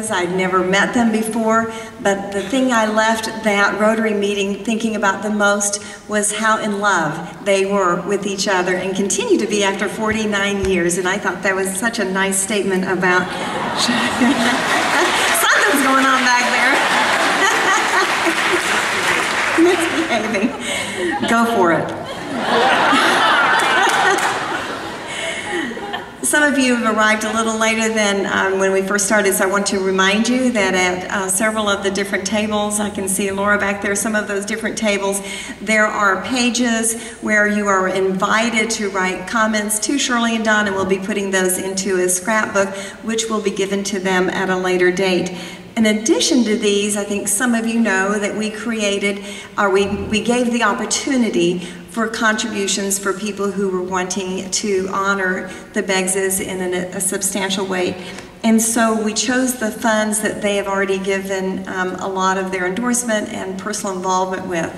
Begses. I'd never met them before, but the thing I left that Rotary meeting thinking about the most was how in love they were with each other and continue to be after 49 years. And I thought that was such a nice statement about something's going on back there. Misbehaving. Go for it. Some of you have arrived a little later than when we first started, so I want to remind you that at several of the different tables, I can see Laura back there, some of those different tables, there are pages where you are invited to write comments to Shirley and Don, and we'll be putting those into a scrapbook, which will be given to them at a later date. In addition to these, I think some of you know that we created, or we gave the opportunity for contributions for people who were wanting to honor the Beggses in a substantial way. And so we chose the funds that they have already given a lot of their endorsement and personal involvement with.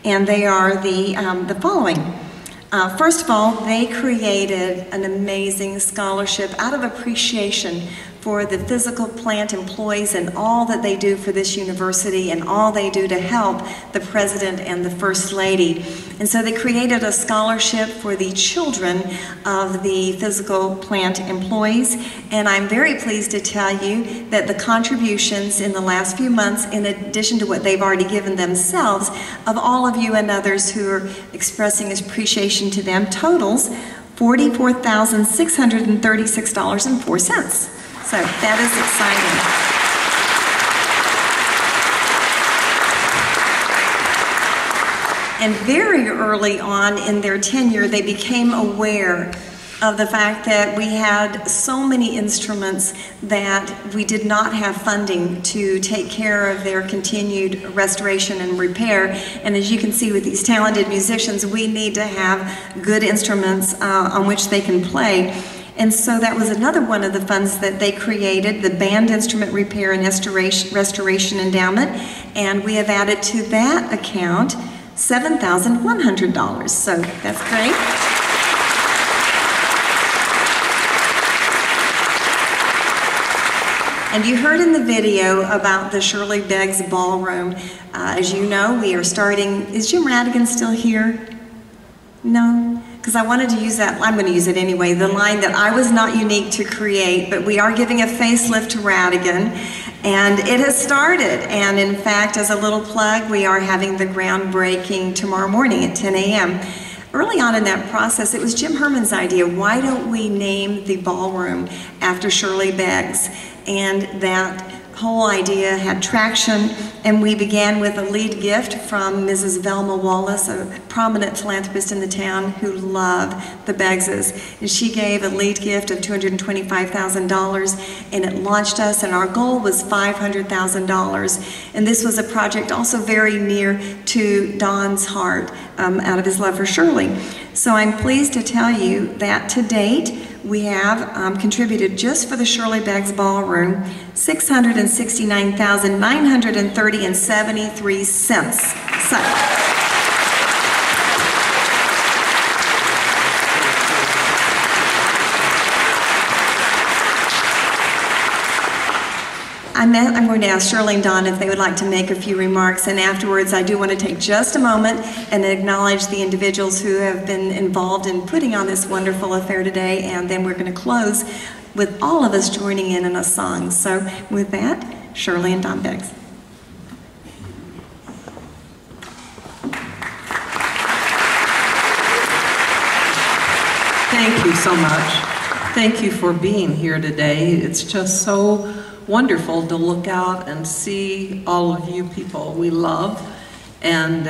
And they are the following. First of all, they created an amazing scholarship out of appreciation for the physical plant employees and all that they do for this university and all they do to help the President and the First Lady. And so they created a scholarship for the children of the physical plant employees. And I'm very pleased to tell you that the contributions in the last few months, in addition to what they've already given themselves, of all of you and others who are expressing appreciation to them, totals $44,636.04. So that is exciting. And very early on in their tenure, they became aware of the fact that we had so many instruments that we did not have funding to take care of their continued restoration and repair. And as you can see with these talented musicians, we need to have good instruments on which they can play. And so that was another one of the funds that they created, the Band Instrument Repair and Restoration Endowment. And we have added to that account $7,100. So that's great. And you heard in the video about the Shirley Beggs Ballroom. As you know, we are starting, is Jim Radigan still here? No? Because I wanted to use that, I'm going to use it anyway, the line that I was not unique to create, but we are giving a facelift to Radigan, and it has started. And in fact, as a little plug, we are having the groundbreaking tomorrow morning at 10 a.m. Early on in that process, it was Jim Herman's idea, why don't we name the ballroom after Shirley Beggs? And that whole idea had traction, and we began with a lead gift from Mrs. Velma Wallace, a prominent philanthropist in the town who loved the Beggses. And she gave a lead gift of $225,000, and it launched us, and our goal was $500,000. And this was a project also very near to Don's heart out of his love for Shirley. So I'm pleased to tell you that to date, we have contributed just for the Shirley Beggs Ballroom $669,930.73. So, I'm going to ask Shirley and Don if they would like to make a few remarks, and afterwards I do want to take just a moment and acknowledge the individuals who have been involved in putting on this wonderful affair today, and then we're going to close with all of us joining in a song. So with that, Shirley and Don Beggs. Thank you so much. Thank you for being here today. It's just so wonderful to look out and see all of you people we love, and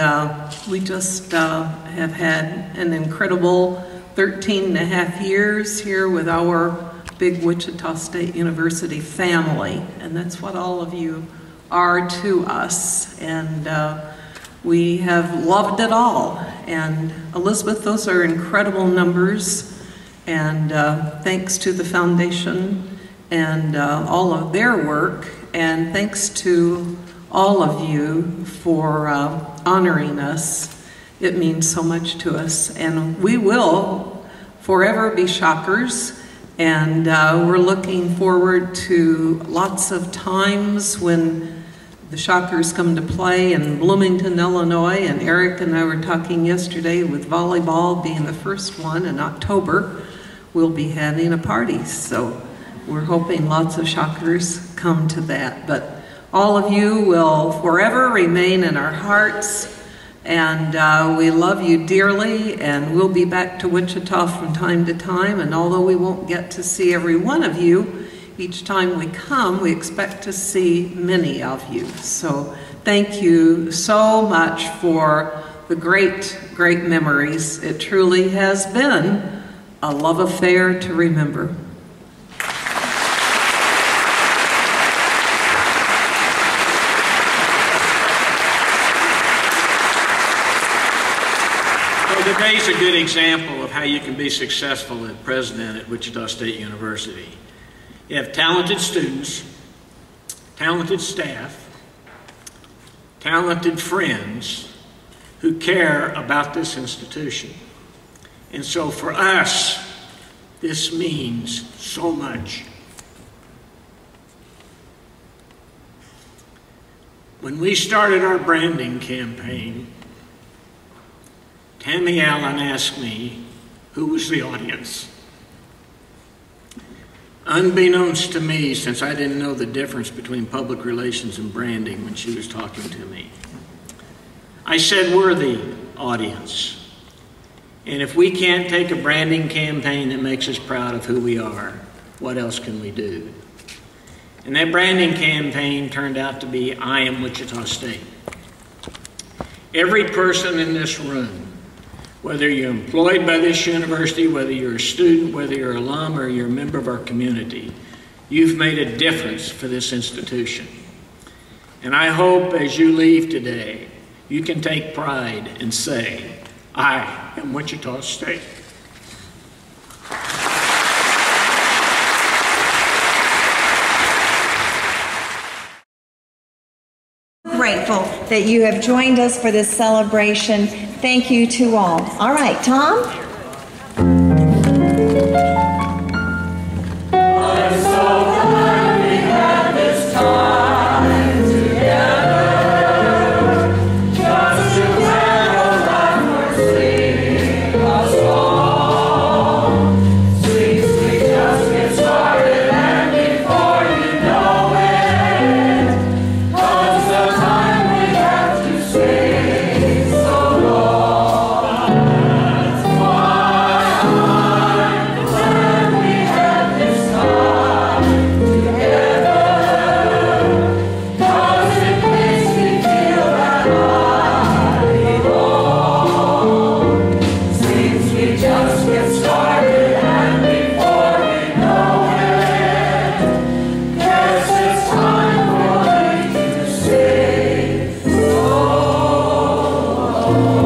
we just have had an incredible 13.5 years here with our big Wichita State University family, and that's what all of you are to us, and we have loved it all. And Elizabeth, those are incredible numbers, and thanks to the foundation and all of their work, and thanks to all of you for honoring us. It means so much to us, and we will forever be shockers And we're looking forward to lots of times when the Shockers come to play in Bloomington, Illinois, and Eric and I were talking yesterday with volleyball being the first one in October, we'll be having a party. So we're hoping lots of Shockers come to that. But all of you will forever remain in our hearts, and we love you dearly, and we'll be back to Wichita from time to time, and although we won't get to see every one of you, each time we come, we expect to see many of you. So thank you so much for the great, great memories. It truly has been a love affair to remember. Today's a good example of how you can be successful as president at Wichita State University. You have talented students, talented staff, talented friends who care about this institution. And so for us, this means so much. When we started our branding campaign, Tammy Allen asked me who was the audience. Unbeknownst to me, since I didn't know the difference between public relations and branding when she was talking to me, I said we're the audience. And if we can't take a branding campaign that makes us proud of who we are, what else can we do? And that branding campaign turned out to be I Am Wichita State. Every person in this room, whether you're employed by this university, whether you're a student, whether you're an alum, or you're a member of our community, you've made a difference for this institution. And I hope as you leave today, you can take pride and say, I am Wichita State. Grateful that you have joined us for this celebration. Thank you to all. All right, Tom? I'm so glad we had this time together, just to laugh or sing a song. Since we just get started, and before you know it, comes the time we have to sing so long. That's why I'm glad we had this time together, 'cause it makes me feel that I belong. Since we just get started, and before we know it, guess it's time for me to say so long.